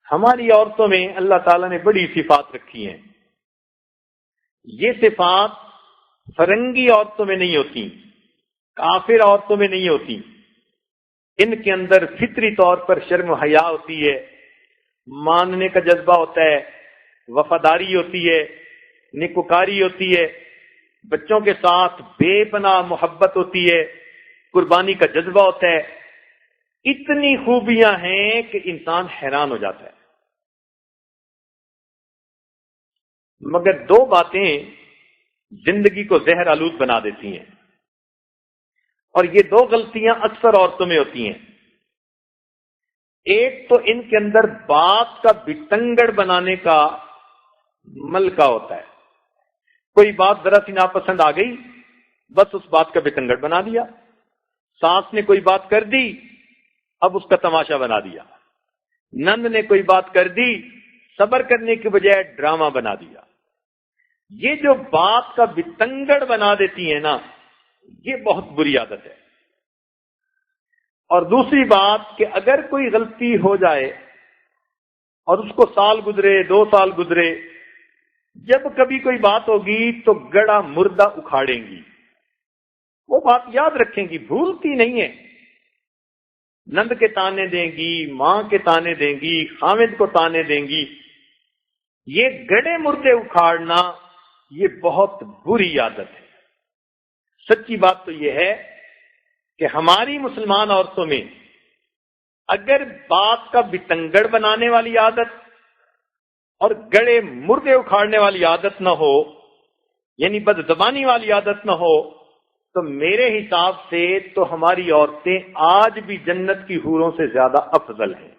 ہماری عورتوں میں اللہ تعالیٰ نے بڑی صفات رکھی ہیں. یہ صفات فرنگی عورتوں میں نہیں ہوتی، کافر عورتوں میں نہیں ہوتی. ان کے اندر فطری طور پر شرم و حیا ہوتی ہے، ماننے کا جذبہ ہوتا ہے، وفاداری ہوتی ہے، نیکوکاری ہوتی ہے، بچوں کے ساتھ بے پناہ محبت ہوتی ہے، قربانی کا جذبہ ہوتا ہے. اتنی خوبیاں ہیں کہ انسان حیران ہو جاتا ہے. مگر دو باتیں زندگی کو زہر آلود بنا دیتی ہیں، اور یہ دو غلطیاں اکثر عورتوں میں ہوتی ہیں. ایک تو ان کے اندر بات کا بتنگڑ بنانے کا ملکہ ہوتا ہے. کوئی بات ذرا سی ناپسند آ گئی، بس اس بات کا بتنگڑ بنا دیا. ساس نے کوئی بات کر دی، اب اس کا تماشا بنا دیا. نند نے کوئی بات کر دی، صبر کرنے کی بجائے ڈرامہ بنا دیا. یہ جو بات کا بتنگڑ بنا دیتی ہے نا، یہ بہت بری عادت ہے. اور دوسری بات کہ اگر کوئی غلطی ہو جائے اور اس کو سال گزرے 2 سال گزرے، جب کبھی کوئی بات ہوگی تو گڑا مردہ اکھاڑیں گی. وہ بات یاد رکھیں گی، بھولتی نہیں ہے. نند کے تانے دیں گی، ماں کے تانے دیں گی، خامد کو تانے دیں گی. یہ گڑے مردے اکھاڑنا یہ بہت بری عادت ہے. سچی بات تو یہ ہے کہ ہماری مسلمان عورتوں میں اگر بات کا بتنگڑ بنانے والی عادت اور گڑے مردے اکھاڑنے والی عادت نہ ہو، یعنی بدزبانی والی عادت نہ ہو، تو میرے حساب سے تو ہماری عورتیں آج بھی جنت کی حوروں سے زیادہ افضل ہیں.